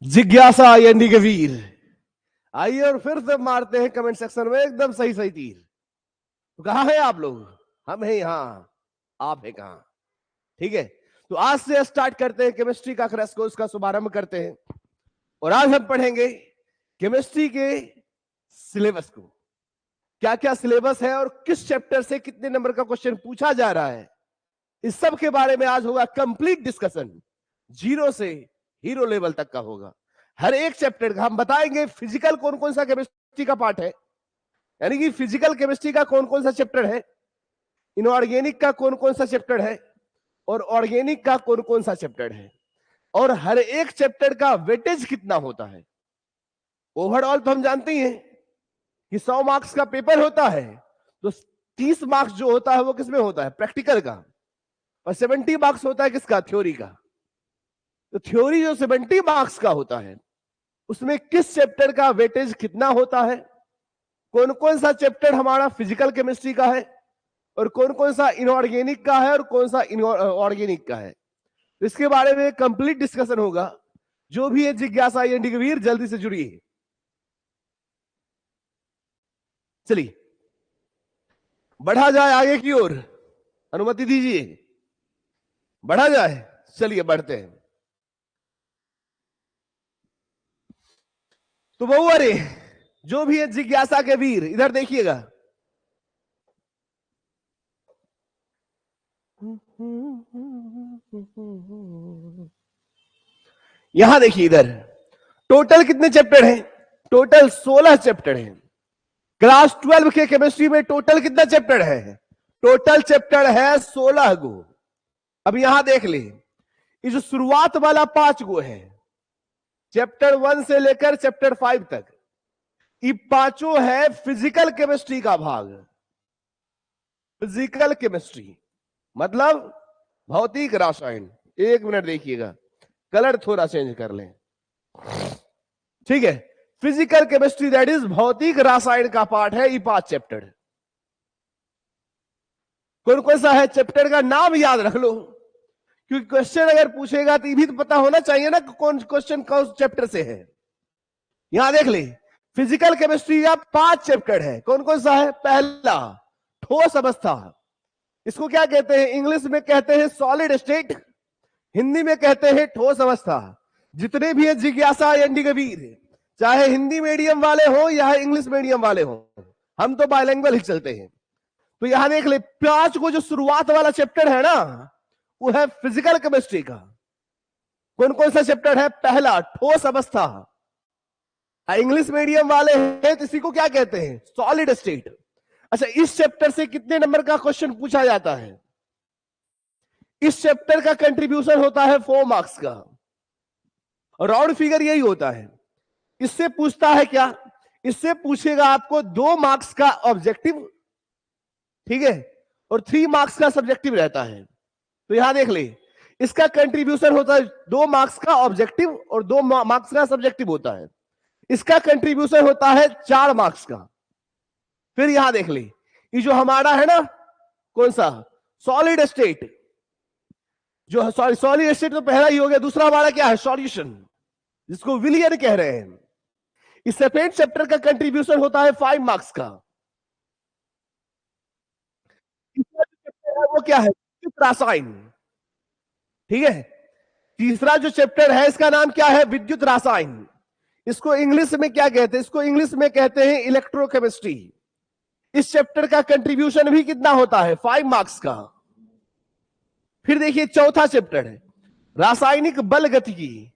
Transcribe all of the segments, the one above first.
जिज्ञासा यानी के वीर। आइए और फिर से मारते हैं कमेंट सेक्शन में एकदम सही सही तीर। तो कहां है आप लोग? हम हैं यहां, आप है कहां? ठीक है, तो आज से स्टार्ट करते हैं केमिस्ट्री का क्रैश कोर्स का शुभारंभ करते हैं। और आज हम पढ़ेंगे केमिस्ट्री के सिलेबस को, क्या क्या सिलेबस है और किस चैप्टर से कितने नंबर का क्वेश्चन पूछा जा रहा है, इस सब के बारे में आज होगा कंप्लीट डिस्कशन। जीरो से हीरो लेवल तक का होगा हर एक चैप्टर का। हम बताएंगे फिजिकल कौन कौन सा केमिस्ट्री का पार्ट है, यानी कि फिजिकल केमिस्ट्री का कौन कौन सा चैप्टर है, इनऑर्गेनिक का कौन कौन सा चैप्टर है और ऑर्गेनिक का कौन कौन सा चैप्टर है, और हर एक चैप्टर का वेटेज कितना होता है। ओवरऑल तो हम जानते ही हैं कि 100 मार्क्स का पेपर होता है, तो 30 मार्क्स जो होता है वो किसमें होता है? प्रैक्टिकल का। और 70 मार्क्स होता है किसका? थ्योरी का। तो थ्योरी जो 70 मार्क्स का होता है उसमें किस चैप्टर का वेटेज कितना होता है, कौन कौन सा चैप्टर हमारा फिजिकल केमिस्ट्री का है और कौन कौन सा इनऑर्गेनिक का है और कौन सा ऑर्गेनिक का है, इसके बारे में कंप्लीट डिस्कशन होगा। जो भी है जिज्ञासा यानी के वीर, जल्दी से जुड़िए। चलिए बढ़ा जाए आगे की ओर, अनुमति दीजिए बढ़ा जाए। चलिए बढ़ते हैं। तो बहु अरे जो भी है जिज्ञासा के वीर इधर देखिएगा। यहां देखिए इधर, टोटल कितने चैप्टर हैं? टोटल 16 चैप्टर हैं। क्लास 12 के केमिस्ट्री में टोटल कितना चैप्टर है? टोटल चैप्टर है 16 गो। अब यहां देख ले, ये जो शुरुआत वाला 5 गो है, चैप्टर 1 से लेकर चैप्टर 5 तक, ये पांचों है फिजिकल केमिस्ट्री का भाग। फिजिकल केमिस्ट्री मतलब भौतिक रसायन। एक मिनट देखिएगा, कलर थोड़ा चेंज कर लें, ठीक है। फिजिकल केमिस्ट्री दैट इज भौतिक रसायन का पार्ट है ये 5 चैप्टर। कौन कौन सा है चैप्टर का नाम याद रख लो, क्योंकि क्वेश्चन अगर पूछेगा तो ये भी तो पता होना चाहिए ना कौन क्वेश्चन कौन चैप्टर से है। यहां देख ले, फिजिकल केमिस्ट्री का 5 चैप्टर है। कौन कौन सा है? पहला ठोस अवस्था, इसको क्या कहते हैं? इंग्लिश में कहते हैं सॉलिड स्टेट, हिंदी में कहते हैं ठोस अवस्था। जितने भी है जिज्ञासा एंडी कबीर, चाहे हिंदी मीडियम वाले हो या इंग्लिश मीडियम वाले हो, हम तो बायलैंग्वेज ही चलते हैं। तो यहां देख ले, 5 को जो शुरुआत वाला चैप्टर है ना, वो है फिजिकल केमिस्ट्री का। कौन कौन सा चैप्टर है? पहला ठोस अवस्था। इंग्लिश मीडियम वाले हैं तो इसी को क्या कहते हैं? Solid state. अच्छा, इस चैप्टर से कितने नंबर का क्वेश्चन पूछा जाता है? इस चैप्टर का कंट्रीब्यूशन होता है 4 मार्क्स का, राउंड फिगर यही होता है। इससे पूछता है क्या? इससे पूछेगा आपको 2 मार्क्स का ऑब्जेक्टिव, ठीक है, और 3 मार्क्स का सब्जेक्टिव रहता है। तो यहां देख ले, इसका कंट्रीब्यूशन होता है 2 मार्क्स का ऑब्जेक्टिव और 2 मार्क्स का सब्जेक्टिव होता है। इसका कंट्रीब्यूशन होता है 4 मार्क्स का। फिर यहां देख ले, ये जो हमारा है ना, कौन सा? Solid state. जो सॉलिड स्टेट तो पहला ही हो गया। दूसरा हमारा क्या है? सॉल्यूशन, जिसको विलियन कह रहे हैं। इस सेकेंड चैप्टर का कंट्रीब्यूशन होता है 5 मार्क्स का। तीसरा जो चैप्टर है वो क्या है? विद्युत रासायन, ठीक है। तीसरा जो चैप्टर है इसका नाम क्या है? विद्युत रासायन। इसको इंग्लिश में क्या कहते हैं? इसको इंग्लिश में कहते हैं इलेक्ट्रोकेमिस्ट्री। इस चैप्टर का कंट्रीब्यूशन भी कितना होता है? 5 मार्क्स का। फिर देखिए चौथा चैप्टर है रासायनिक बल गतिकी।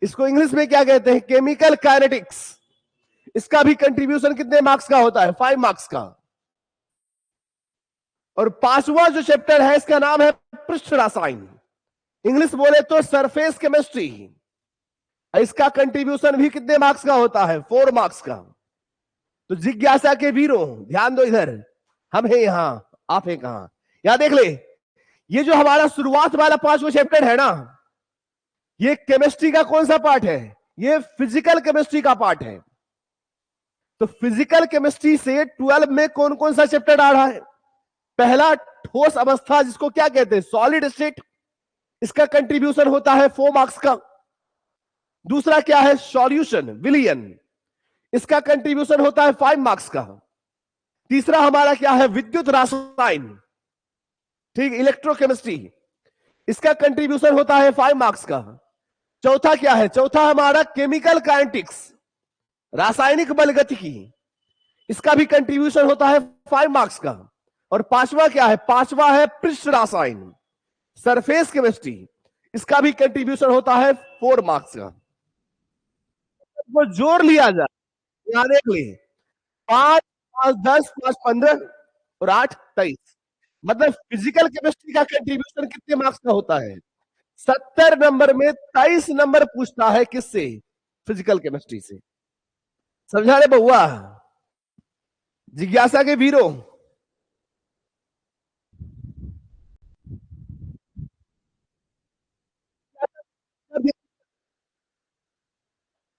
इसको इंग्लिश में क्या कहते हैं? Chemical kinetics. इसका भी कंट्रीब्यूशन कितने मार्क्स का होता है? 5 मार्क्स का। और पांचवा जो चैप्टर है इसका नाम है पृष्ठ रसायन, इंग्लिश बोले तो सरफेस केमिस्ट्री। इसका कंट्रीब्यूशन भी कितने मार्क्स का होता है? 4 मार्क्स का। तो जिज्ञासा के वीरों ध्यान दो इधर, हम हैं यहां, आप हैं कहां? यहां देख ले, ये जो हमारा शुरुआत वाला 5वां चैप्टर है ना, ये केमिस्ट्री का कौन सा पार्ट है? ये फिजिकल केमिस्ट्री का पार्ट है। तो फिजिकल केमिस्ट्री से 12 में कौन कौन सा चैप्टर आ रहा है? पहला ठोस अवस्था, जिसको क्या कहते हैं? Solid state. इसका कंट्रीब्यूशन होता है 4 मार्क्स का। दूसरा क्या है, सॉल्यूशन, विलियन, इसका कंट्रीब्यूशन होता है 5 मार्क्स का। तीसरा हमारा क्या है, विद्युत रासायन, ठीक, इलेक्ट्रोकेमिस्ट्री, इसका कंट्रीब्यूशन होता है 5 मार्क्स का। चौथा क्या है, चौथा हमारा केमिकल काइनेटिक्स, रासायनिक बलगतिकी, इसका भी कंट्रीब्यूशन होता है 5 मार्क्स का। और पांचवा क्या है, पांचवा है पृष्ठ रासायन, सरफेस केमिस्ट्री, इसका भी कंट्रीब्यूशन होता है 4 मार्क्स का। वो जोड़ लिया जाए, यहां देख ली, 5 5 10 5 15 और 8 23, मतलब फिजिकल केमिस्ट्री का कंट्रीब्यूशन कितने मार्क्स का होता है, 70 नंबर में 23 नंबर पूछता है, किससे, फिजिकल केमिस्ट्री से। समझा रे बउआ, जिज्ञासा के वीरों।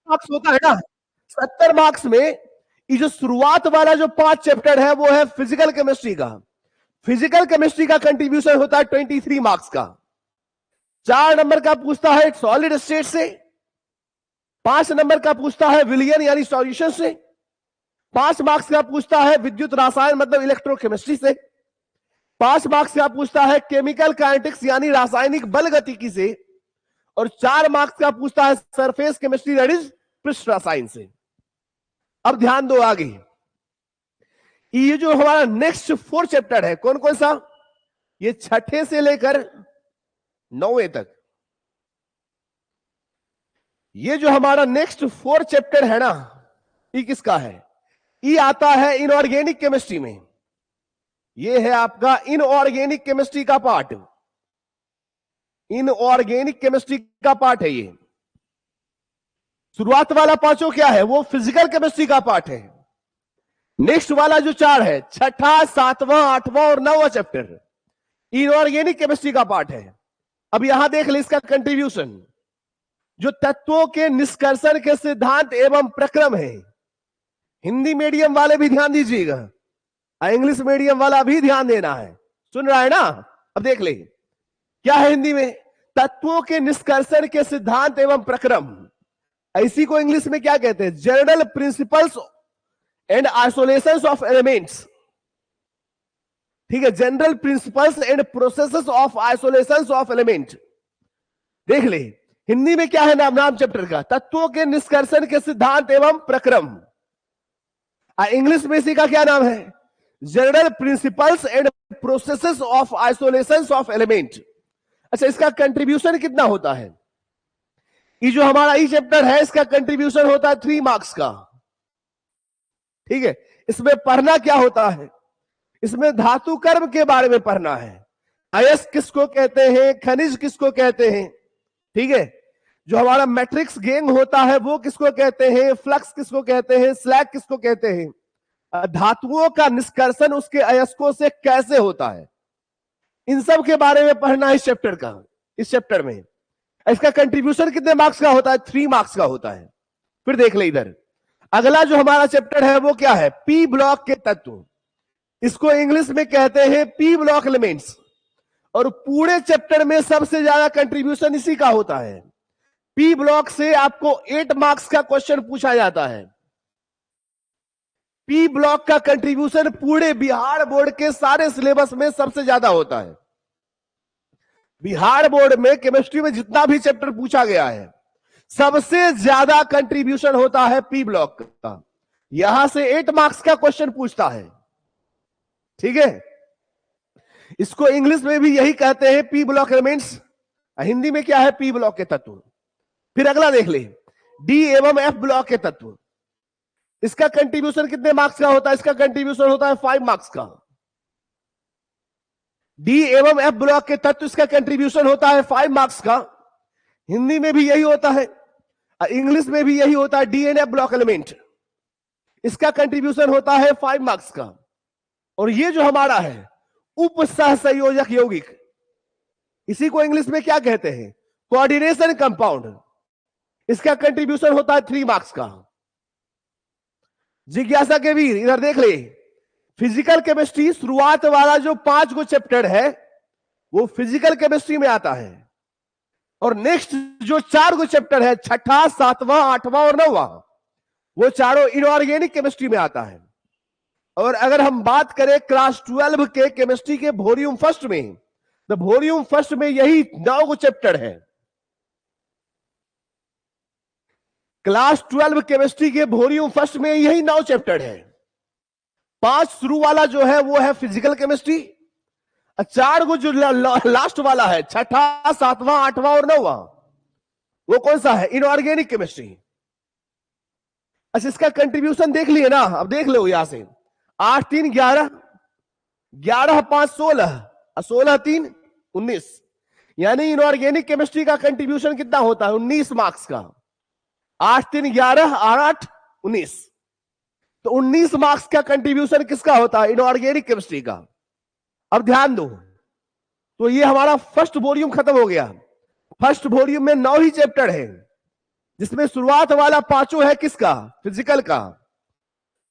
मार्क्स होता है ना, 70 मार्क्स में ये जो शुरुआत वाला जो 5 चैप्टर है वो है फिजिकल केमिस्ट्री का। फिजिकल केमिस्ट्री का कंट्रीब्यूशन होता है 23 मार्क्स का। 4 नंबर का पूछता है सॉलिड स्टेट से, 5 नंबर का पूछता है विलियन यानी सॉल्यूशन से, 5 मार्क्स का पूछता है विद्युत रासायन मतलब इलेक्ट्रोकेमिस्ट्री से, 5 मार्क्स का पूछता है केमिकल काइनेटिक्स यानी रासायनिक बल गतिकी से, और 4 मार्क्स का पूछता है सरफेस केमिस्ट्री दैट इज पृष्ठ रसायन से। अब ध्यान दो आगे, ये जो हमारा नेक्स्ट 4 चैप्टर है, कौन कौन सा, ये छठे से लेकर 9वें तक, ये जो हमारा नेक्स्ट 4 चैप्टर है ना, ये किसका है, ये आता है इनऑर्गेनिक केमिस्ट्री में। ये है आपका इनऑर्गेनिक केमिस्ट्री का पार्ट, इनऑर्गेनिक केमिस्ट्री का पार्ट है ये। शुरुआत वाला पांचों क्या है, वो फिजिकल केमिस्ट्री का पार्ट है। नेक्स्ट वाला जो 4 है, छठा, 7वां, 8वां और 9वां चैप्टर, इनऑर्गेनिक केमिस्ट्री का पार्ट है। अब यहां देख ले इसका कंट्रीब्यूशन, जो तत्वों के निष्कर्षण के सिद्धांत एवं प्रक्रम है, हिंदी मीडियम वाले भी ध्यान दीजिएगा, इंग्लिश मीडियम वाला भी ध्यान देना है, सुन रहा है ना। अब देख ले क्या है हिंदी में, तत्वों के निष्कर्षण के सिद्धांत एवं प्रक्रम, इसी को इंग्लिश में क्या कहते हैं, general principles and isolations of elements, ठीक है, general principles and processes of isolations of element. देख ले हिंदी में क्या है नाम चैप्टर का, तत्वों के निष्कर्षण के सिद्धांत एवं प्रक्रम। इंग्लिश में इसी का क्या नाम है, general principles and processes of isolations of element. अच्छा, इसका कंट्रीब्यूशन कितना होता है, ये जो हमारा ई चैप्टर है इसका कंट्रीब्यूशन होता है 3 मार्क्स का, ठीक है। इसमें पढ़ना क्या होता है, इसमें धातु कर्म के बारे में पढ़ना है, अयस्क किसको कहते हैं, खनिज किसको कहते हैं, ठीक है, जो हमारा मैट्रिक्स गैंग होता है वो किसको कहते हैं, फ्लक्स किसको कहते हैं, स्लैग किसको कहते हैं, धातुओं का निष्कर्षण उसके अयस्कों से कैसे होता है, इन सब के बारे में पढ़ना है इस चैप्टर का। इस चैप्टर में इसका कंट्रीब्यूशन कितने मार्क्स का होता है, 3 मार्क्स का होता है। फिर देख ले इधर, अगला जो हमारा चैप्टर है वो क्या है, पी ब्लॉक के तत्व, इसको इंग्लिश में कहते हैं पी ब्लॉक एलिमेंट्स, और पूरे चैप्टर में सबसे ज्यादा कंट्रीब्यूशन इसी का होता है। पी ब्लॉक से आपको 8 मार्क्स का क्वेश्चन पूछा जाता है। पी ब्लॉक का कंट्रीब्यूशन पूरे बिहार बोर्ड के सारे सिलेबस में सबसे ज्यादा होता है। बिहार बोर्ड में केमिस्ट्री में जितना भी चैप्टर पूछा गया है सबसे ज्यादा कंट्रीब्यूशन होता है पी ब्लॉक का, यहां से 8 मार्क्स का क्वेश्चन पूछता है, ठीक है। इसको इंग्लिश में भी यही कहते हैं पी ब्लॉक एलिमेंट्स, हिंदी में क्या है, पी ब्लॉक के तत्व। फिर अगला देख ले, डी एवं एफ ब्लॉक के तत्व, इसका कंट्रीब्यूशन कितने मार्क्स का होता है, इसका कंट्रीब्यूशन होता है 5 मार्क्स का। डी एवं एफ ब्लॉक के तत्व, इसका कंट्रीब्यूशन होता है 5 मार्क्स का। हिंदी में भी यही होता है, इंग्लिश में भी यही होता है, D and F block element, इसका कंट्रीब्यूशन होता है 5 मार्क्स का। और ये जो हमारा है उप सह संयोजक यौगिक, इसी को इंग्लिश में क्या कहते हैं, कोऑर्डिनेशन कंपाउंड, इसका कंट्रीब्यूशन होता है 3 मार्क्स का। जिज्ञासा के वीर इधर देख ले, फिजिकल केमिस्ट्री शुरुआत वाला जो 5 गो चैप्टर है वो फिजिकल केमिस्ट्री में आता है। और नेक्स्ट जो 4 गो चैप्टर है, छठा, 7वां, 8वां और 9वां, वो चारों इनऑर्गेनिक केमिस्ट्री में आता है। और अगर हम बात करें क्लास 12 के केमिस्ट्री के वॉल्यूम फर्स्ट में, तो वॉल्यूम फर्स्ट में यही 9 गो चैप्टर है। क्लास 12 केमिस्ट्री के वॉल्यूम फर्स्ट में यही 9 चैप्टर है। 5 शुरू वाला जो है वो है फिजिकल केमिस्ट्री, 4 गो जो लास्ट वाला है, छठा, 7वां, 8वां और 9वां, वो कौन सा है? Inorganic chemistry. अच्छा, इसका कंट्रीब्यूशन देख लिए ना, अब देख लो यहां से, 8 3 11, 11 5 16, 16 3 19, यानी इनऑर्गेनिक केमिस्ट्री का कंट्रीब्यूशन कितना होता है? 19 मार्क्स का। 8 3 11 8 19, तो 19 मार्क्स का कंट्रीब्यूशन किसका होता है? इनऑर्गेनिक केमिस्ट्री का। अब ध्यान दो, तो ये हमारा फर्स्ट वॉल्यूम खत्म हो गया। फर्स्ट वॉल्यूम में 9 ही चैप्टर है, जिसमें शुरुआत वाला 5 है किसका? फिजिकल का,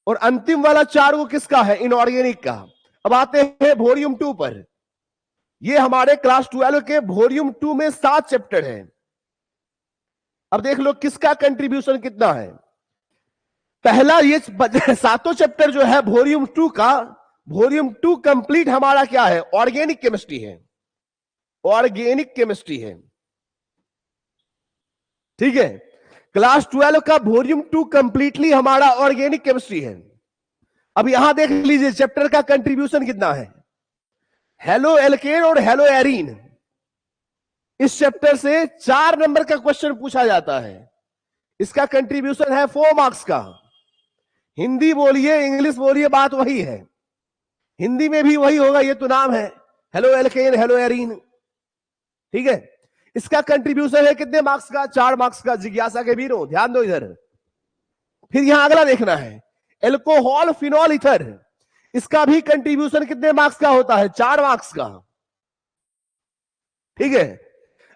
और अंतिम वाला 4 वो किसका है? इनऑर्गेनिक का। अब आते हैं वॉल्यूम 2 पर। ये हमारे क्लास 12 के वॉल्यूम 2 में 7 चैप्टर हैं। अब देख लो किसका कंट्रीब्यूशन कितना है। पहला ये 7 चैप्टर जो है वॉल्यूम 2 का, वॉल्यूम 2 कंप्लीट हमारा क्या है? ऑर्गेनिक केमिस्ट्री है, ऑर्गेनिक केमिस्ट्री है, ठीक है। क्लास 12 का वॉल्यूम 2 कंप्लीटली हमारा ऑर्गेनिक केमिस्ट्री है। अब यहां देख लीजिए चैप्टर का कंट्रीब्यूशन कितना है। हेलो एल्केन और हेलो एरीन, इस चैप्टर से 4 नंबर का क्वेश्चन पूछा जाता है। इसका कंट्रीब्यूशन है 4 मार्क्स का। हिंदी बोलिए, इंग्लिश बोलिए, बात वही है। हिंदी में भी वही होगा, ये तो नाम है, हेलो एल्केन, हेलो एरीन, ठीक है। इसका कंट्रीब्यूशन है कितने मार्क्स का? 4 मार्क्स का। जिज्ञासा के वीरों ध्यान दो इधर। फिर यहां अगला देखना है, एल्कोहल फिनॉल इथर, इसका भी कंट्रीब्यूशन कितने मार्क्स का होता है? 4 मार्क्स का, ठीक है।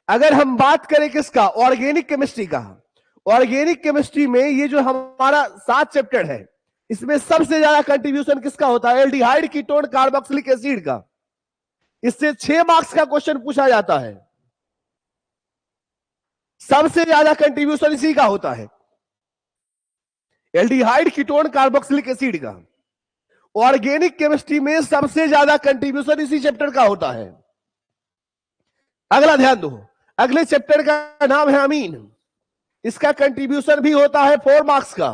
अगर हम बात करें किसका? ऑर्गेनिक केमिस्ट्री का। ऑर्गेनिक केमिस्ट्री में ये जो हमारा 7 चैप्टर है, इसमें सबसे ज्यादा कंट्रीब्यूशन किसका होता है? एल्डिहाइड, कीटोन, कार्बोक्सिलिक एसिड का। इससे 6 मार्क्स का क्वेश्चन पूछा जाता है। सबसे ज्यादा कंट्रीब्यूशन इसी का होता है, एल्डिहाइड, कीटोन, कार्बोक्सिलिक एसिड का। ऑर्गेनिक केमिस्ट्री में सबसे ज्यादा कंट्रीब्यूशन इसी चैप्टर का होता है। अगला ध्यान दो, अगले चैप्टर का नाम है अमीन, इसका कंट्रीब्यूशन भी होता है 4 मार्क्स का,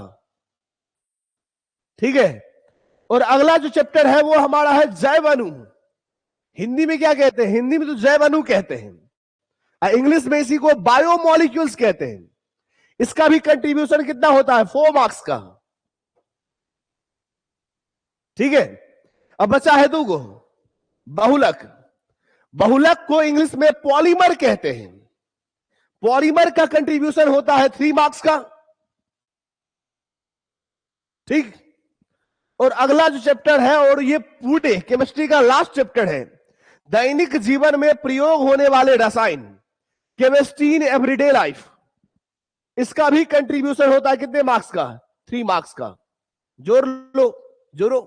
ठीक है। और अगला जो चैप्टर है वो हमारा है जैव अणु। हिंदी में क्या कहते हैं? हिंदी में तो जैव अणु कहते हैं, इंग्लिश में इसी को बायोमोलिक्यूल्स कहते हैं। इसका भी कंट्रीब्यूशन कितना होता है? 4 मार्क्स का, ठीक है। अब बचा है 2 गो, बहुलक। बहुलक को इंग्लिश में पॉलीमर कहते हैं। पॉलीमर का कंट्रीब्यूशन होता है 3 मार्क्स का, ठीक। और अगला जो चैप्टर है, और ये पूरे केमिस्ट्री का लास्ट चैप्टर है, दैनिक जीवन में प्रयोग होने वाले रसायन, केमिस्ट्री इन एवरीडे लाइफ, इसका भी कंट्रीब्यूशन होता है कितने मार्क्स का? 3 मार्क्स का। जोड़ लो, जोड़ो,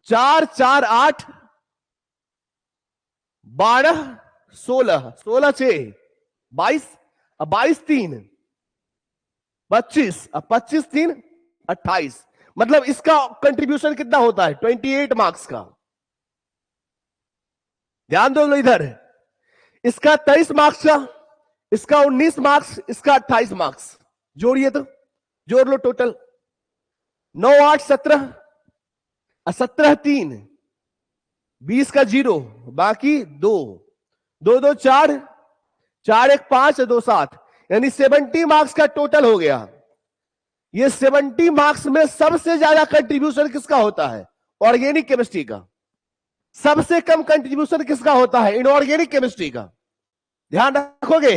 4 4 8 12 16, 16 6 22, 22 3 25, 25 3 28, मतलब इसका कंट्रीब्यूशन कितना होता है? 28 मार्क्स का। ध्यान दो इधर, इसका 23 मार्क्स का, इसका 19 मार्क्स, इसका 28 मार्क्स। जोड़िए तो, जोड़ लो टोटल, 9 8 17, 17 3, 20 का 0, बाकी 2 2 2 4, 4 1 5, 2 7, यानी 70 मार्क्स का टोटल हो गया। ये 70 मार्क्स में सबसे ज्यादा कंट्रीब्यूशन किसका होता है? ऑर्गेनिक केमिस्ट्री का। सबसे कम कंट्रीब्यूशन किसका होता है? इनऑर्गेनिक केमिस्ट्री का। ध्यान रखोगे,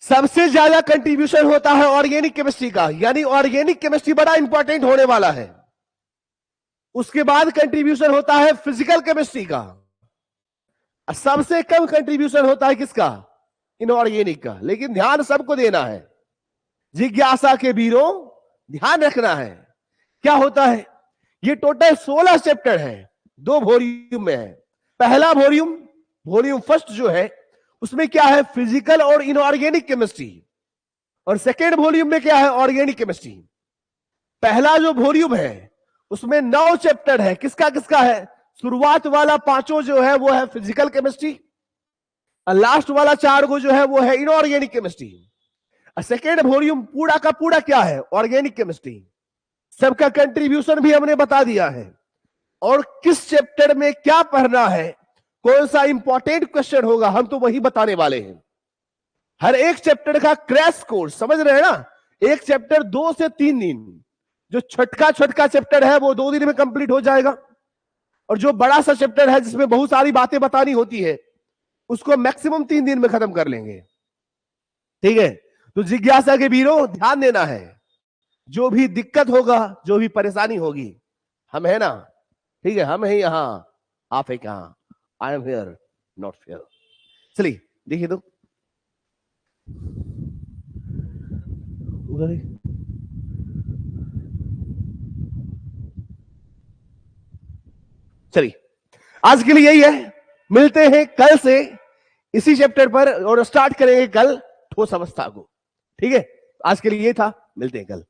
सबसे ज्यादा कंट्रीब्यूशन होता है ऑर्गेनिक केमिस्ट्री का, यानी ऑर्गेनिक केमिस्ट्री बड़ा इंपॉर्टेंट होने वाला है। उसके बाद कंट्रीब्यूशन होता है फिजिकल केमिस्ट्री का, सबसे कम कंट्रीब्यूशन होता है किसका? इनऑर्गेनिक का। लेकिन ध्यान सबको देना है, जिज्ञासा के वीरों ध्यान रखना है। क्या होता है? ये टोटल 16 चैप्टर है, 2 वॉल्यूम में है। पहला वॉल्यूम, वॉल्यूम फर्स्ट जो है, उसमें क्या है, फिजिकल और इनऑर्गेनिक केमिस्ट्री। और सेकेंड वॉल्यूम में क्या है, ऑर्गेनिक केमिस्ट्री। पहला जो वॉल्यूम है उसमें 9 चैप्टर है, किसका किसका है, शुरुआत वाला 5 जो है वो है फिजिकल केमिस्ट्री, और लास्ट वाला 4 जो है वो है इनऑर्गेनिक केमिस्ट्री। सेकेंड वॉल्यूम पूरा का पूरा क्या है, ऑर्गेनिक केमिस्ट्री। सबका कंट्रीब्यूशन भी हमने बता दिया है, और किस चैप्टर में क्या पढ़ना है, कौन सा इंपॉर्टेंट क्वेश्चन होगा, हम तो वही बताने वाले हैं। हर एक चैप्टर का क्रैश कोर्स, समझ रहे हैं ना, एक चैप्टर 2 से 3 दिन, जो छोटका चैप्टर है वो 2 दिन में कंप्लीट हो जाएगा, और जो बड़ा सा चैप्टर है जिसमें बहुत सारी बातें बतानी होती है उसको मैक्सिमम 3 दिन में खत्म कर लेंगे। ठीक है, तो जिज्ञासा के वीरों ध्यान देना है, जो भी दिक्कत होगा, जो भी परेशानी होगी, हम है ना, ठीक है, हम है यहां, आप है कहां, I am here not fair. चलिए देखिए तो उधर चलिए, आज के लिए यही है, मिलते हैं कल से इसी चैप्टर पर और स्टार्ट करेंगे कल ठोस अवस्था को। ठीक है, आज के लिए ये था, मिलते हैं कल।